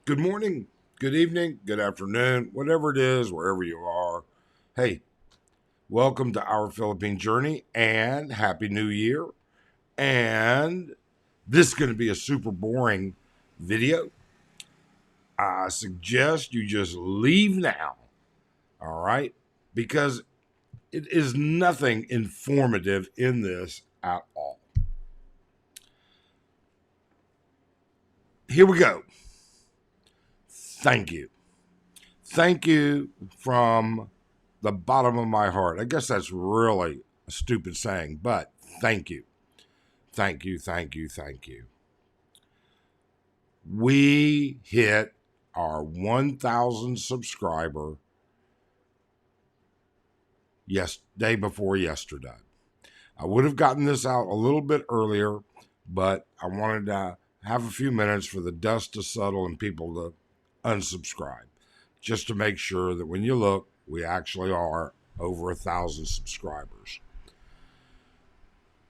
Good morning, good evening, good afternoon, whatever it is, wherever you are. Hey, welcome to our Philippine journey and Happy New Year. And this is going to be a super boring video. I suggest you just leave now, all right? Because it is nothing informative in this at all. Here we go. Thank you. Thank you from the bottom of my heart. I guess that's really a stupid saying, but thank you. Thank you, thank you, thank you. We hit our 1,000 subscriber day before yesterday. I would have gotten this out a little bit earlier, but I wanted to have a few minutes for the dust to settle and people to unsubscribe, just to make sure that when you look, we actually are over 1,000 subscribers.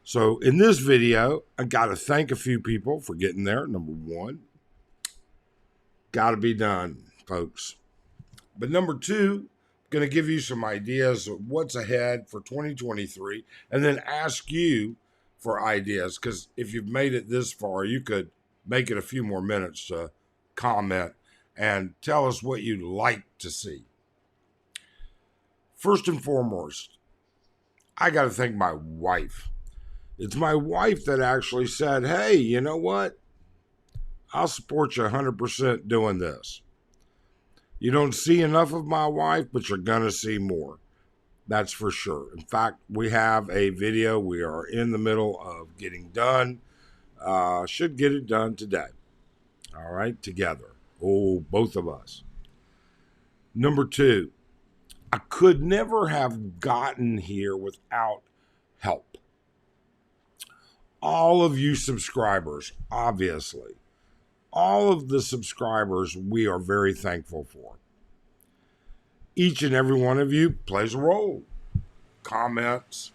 So in this video, I got to thank a few people for getting there. Number one, got to be done, folks. But number two, going to give you some ideas of what's ahead for 2023 and then ask you for ideas. Because if you've made it this far, you could make it a few more minutes to comment and tell us what you'd like to see. First and foremost, I got to thank my wife. It's my wife that actually said, hey, you know what? I'll support you 100% doing this. You don't see enough of my wife, but you're going to see more. That's for sure. In fact, we have a video we are in the middle of getting done. Should get it done today. All right, together. Oh, both of us. Number two, I could never have gotten here without help. All of you subscribers, obviously. All of the subscribers we are very thankful for. Each and every one of you plays a role. Comments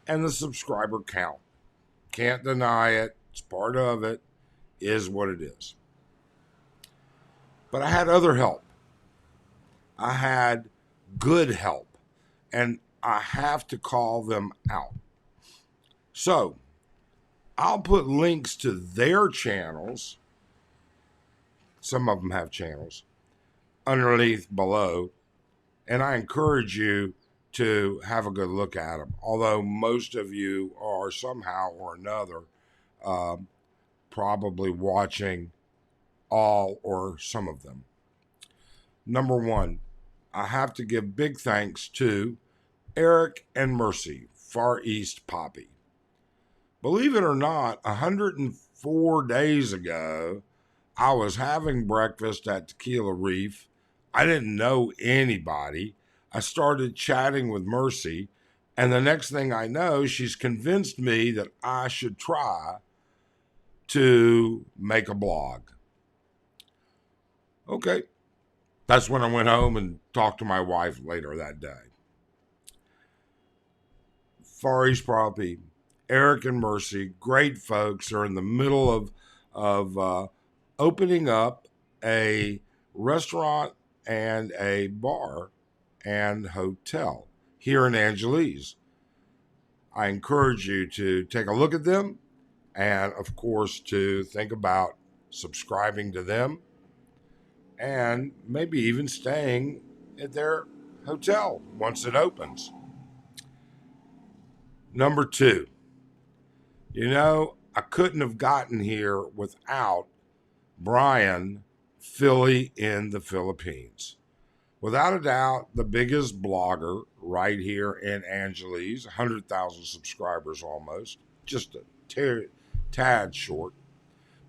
and the subscriber count. Can't deny it. It's part of it. Is what it is. But I had other help. I had good help. And I have to call them out. So I'll put links to their channels. Some of them have channels underneath below. And I encourage you to have a good look at them. Although most of you are somehow or another probably watching all or some of them. Number one, I have to give big thanks to Eric and Mercy, Far East Poppy. Believe it or not, 104 days ago, I was having breakfast at Tequila Reef. I didn't know anybody. I started chatting with Mercy, and the next thing I know, she's convinced me that I should try to make a blog. Okay. That's when I went home and talked to my wife later that day. Far East Property, Eric and Mercy, great folks, are in the middle of opening up a restaurant and a bar and hotel here in Angeles. I encourage you to take a look at them and, of course, to think about subscribing to them and maybe even staying at their hotel once it opens. Number two, I couldn't have gotten here without Brian, Philly in the Philippines. Without a doubt, the biggest blogger right here in Angeles, 100,000 subscribers almost, just a tad short.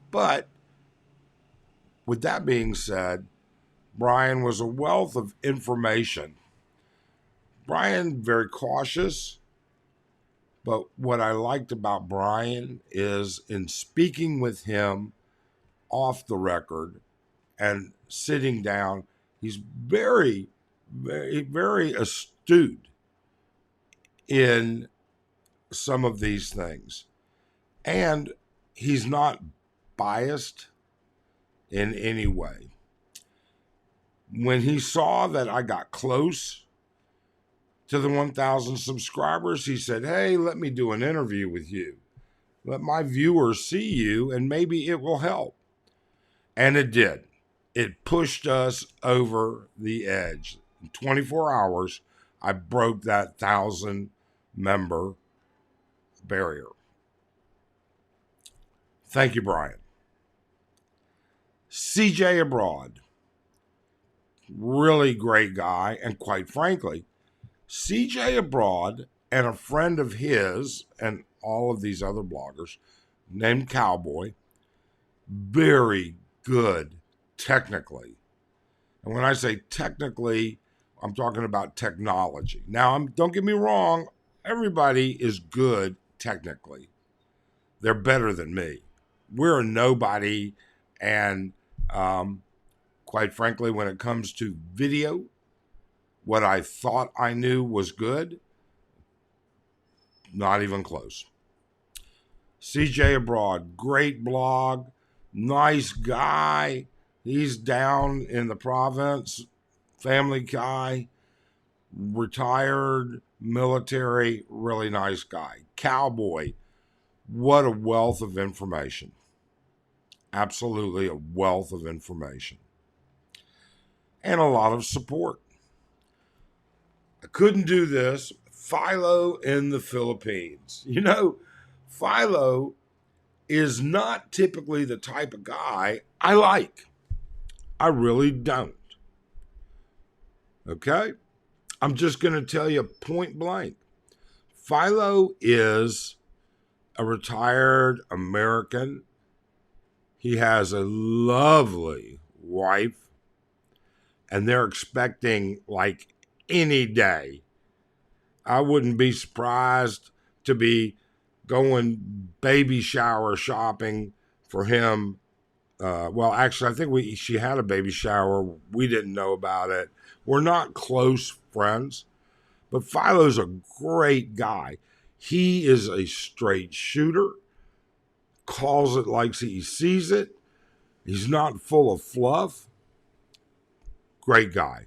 But with that being said, Brian was a wealth of information. Brian, very cautious, but what I liked about Brian is in speaking with him off the record and sitting down, he's very, very, very astute in some of these things. And he's not biased in any way. When he saw that I got close to the 1,000 subscribers, he said, hey, let me do an interview with you. Let my viewers see you and maybe it will help. And it did. It pushed us over the edge. In 24 hours, I broke that 1,000 member barrier. Thank you, Brian. CJ Abroad. Really great guy. And quite frankly, CJ Abroad and a friend of his and all of these other bloggers named Cowboy, very good technically. And when I say technically, I'm talking about technology. Now, don't get me wrong, everybody is good technically. They're better than me. We're a nobody, and quite frankly, when it comes to video, what I thought I knew was good, not even close. CJ Abroad, great blog, nice guy. He's down in the province, family guy, retired military, really nice guy. Cowboy, what a wealth of information. Absolutely a wealth of information. And a lot of support. I couldn't do this. Philo in the Philippines. You know, Philo is not typically the type of guy I like. I really don't. Okay? I'm just going to tell you point blank. Philo is a retired American. He has a lovely wife, and they're expecting like any day. I wouldn't be surprised to be going baby shower shopping for him. Well, actually, I think she had a baby shower. We didn't know about it. We're not close friends, but Philo's a great guy. He is a straight shooter, calls it like he sees it. He's not full of fluff. Great guy.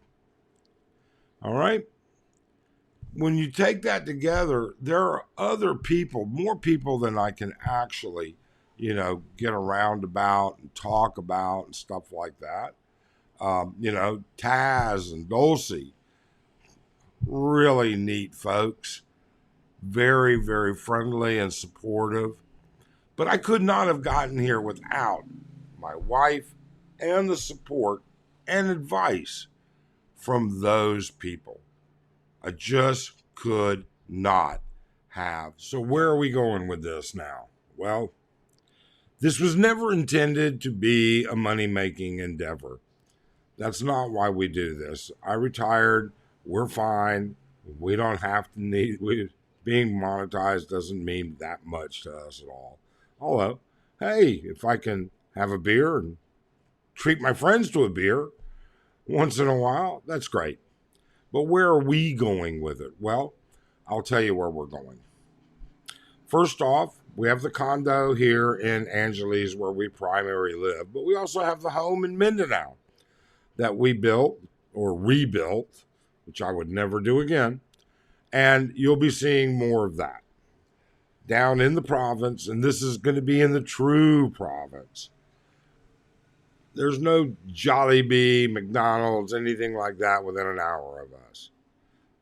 All right? When you take that together, there are other people, more people than I can actually, get around about and talk about and stuff like that. Taz and Dulcie, really neat folks. Very, very friendly and supportive. But I could not have gotten here without my wife and the support and advice from those people. I just could not have. So where are we going with this now? Well, this was never intended to be a money-making endeavor. That's not why we do this. I retired. We're fine. We don't have to being monetized doesn't mean that much to us at all. Although, hey, if I can have a beer and treat my friends to a beer once in a while, that's great. But where are we going with it? Well, I'll tell you where we're going. First off, we have the condo here in Angeles where we primarily live, but we also have the home in Mindanao that we built or rebuilt, which I would never do again. And you'll be seeing more of that down in the province, and this is going to be in the true province. There's no Jollibee, McDonald's, anything like that within an hour of us.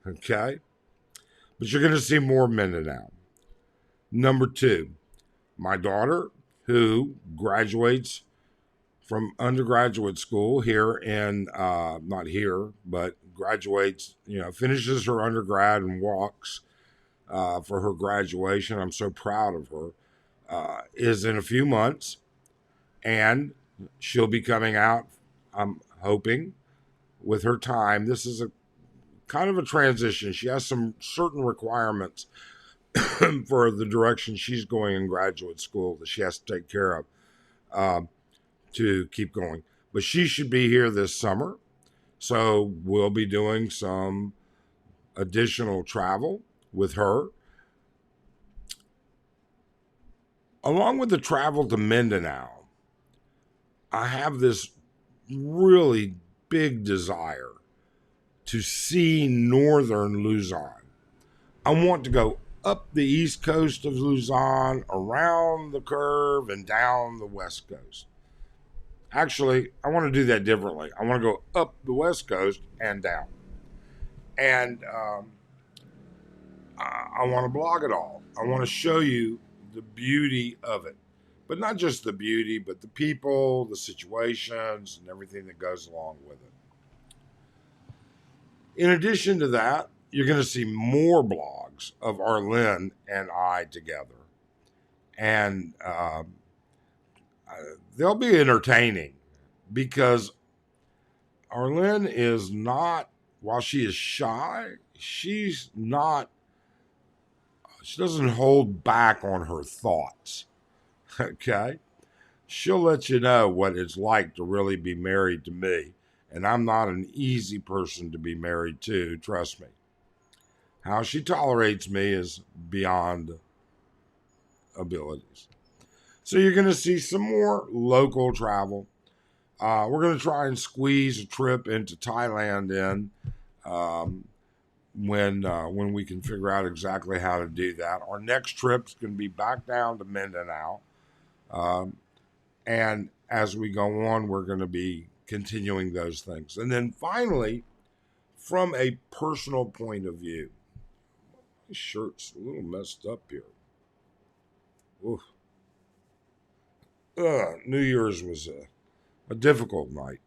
Okay? But you're going to see more Mindanao. Number 2, my daughter, who graduates from undergraduate school here in, not here, but graduates, finishes her undergrad and walks for her graduation. I'm so proud of her. Is in a few months, and she'll be coming out, I'm hoping, with her time. This is a kind of a transition. She has some certain requirements for the direction she's going in graduate school that she has to take care of to keep going. But she should be here this summer. So we'll be doing some additional travel with her. Along with the travel to Mindanao, I have this really big desire to see northern Luzon. I want to go up the east coast of Luzon, around the curve, and down the west coast. Actually, I want to do that differently. I want to go up the west coast and down. And I want to blog it all. I want to show you the beauty of it. But not just the beauty, but the people, the situations, and everything that goes along with it. In addition to that, you're going to see more blogs of Arlen and I together. And they'll be entertaining because Arlen is not, while she is shy, she doesn't hold back on her thoughts. Okay? She'll let you know what it's like to really be married to me. And I'm not an easy person to be married to, trust me. How she tolerates me is beyond abilities. So you're going to see some more local travel. We're going to try and squeeze a trip into Thailand in when we can figure out exactly how to do that. Our next trip's going to be back down to Mindanao. And as we go on, we're going to be continuing those things. And then finally, from a personal point of view, my shirt's a little messed up here. Oof. New Year's was a difficult night.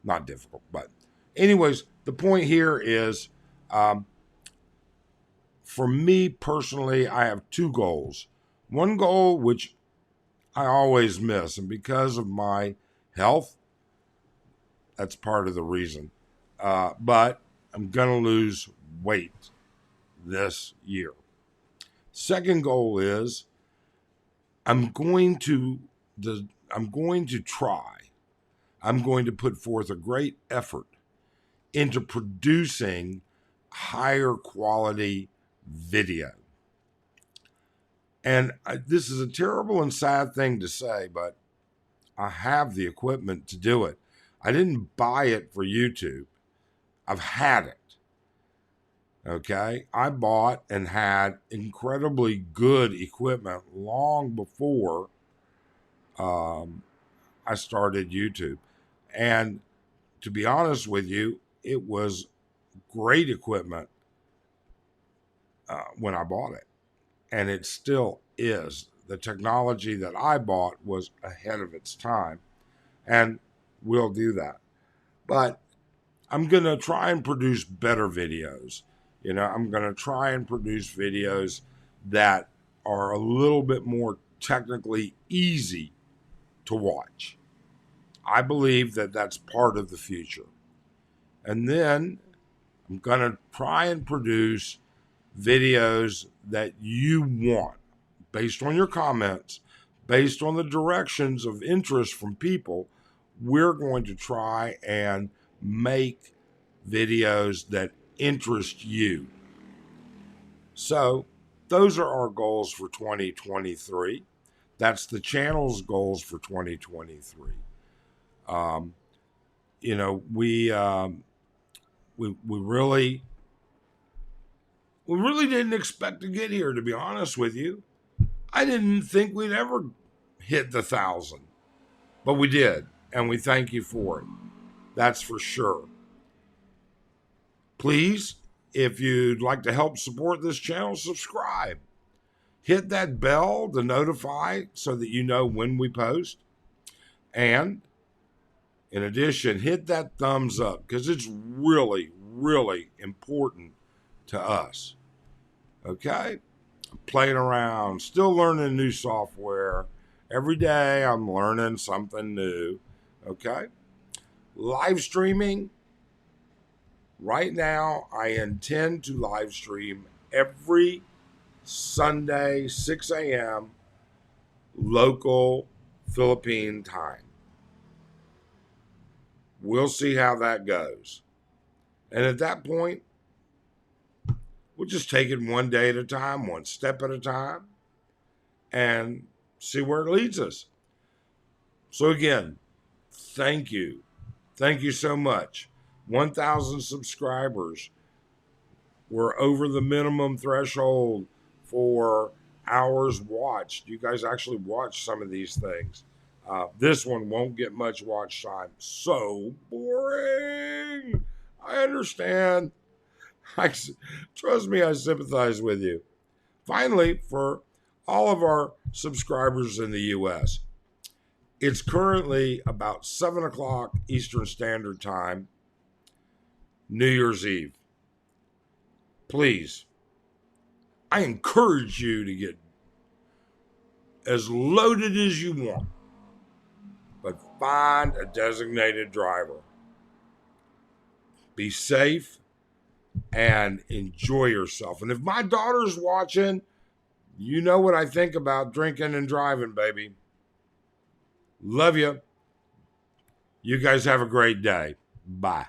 Not difficult, but anyways, the point here is for me personally, I have two goals. One goal, which I always miss, and because of my health, that's part of the reason. But I'm going to lose weight this year. Second goal is I'm going to try. I'm going to put forth a great effort into producing higher quality video. And this is a terrible and sad thing to say, but I have the equipment to do it. I didn't buy it for YouTube. I've had it. Okay? I bought and had incredibly good equipment long before I started YouTube. And to be honest with you, it was great equipment when I bought it. And it still is. The technology that I bought was ahead of its time. And we'll do that. But I'm going to try and produce better videos. I'm going to try and produce videos that are a little bit more technically easy to watch. I believe that that's part of the future. And then I'm going to try and produce videos that you want based on your comments, based on the directions of interest from people. We're going to try and make videos that interest you. So those are our goals for 2023. That's the channel's goals for 2023. We really didn't expect to get here, to be honest with you. I didn't think we'd ever hit the 1,000, but we did, and we thank you for it. That's for sure. Please, if you'd like to help support this channel, subscribe. Hit that bell to notify so that you know when we post. And in addition, hit that thumbs up because it's really, really important to us. Okay? I'm playing around, still learning new software. Every day I'm learning something new. Okay? Live streaming. Right now, I intend to live stream every Sunday, 6 a.m. local Philippine time. We'll see how that goes. And at that point, we'll just take it one day at a time, one step at a time, and see where it leads us. So again, thank you. Thank you so much. 1,000 subscribers. We're over the minimum threshold for hours watched. You guys actually watch some of these things. This one won't get much watch time. So boring. I understand. Trust me, I sympathize with you. Finally, for all of our subscribers in the U.S., it's currently about 7 o'clock Eastern Standard Time, New Year's Eve. Please, I encourage you to get as loaded as you want, but find a designated driver. Be safe and enjoy yourself. And if my daughter's watching, you know what I think about drinking and driving, baby. Love you. You guys have a great day. Bye.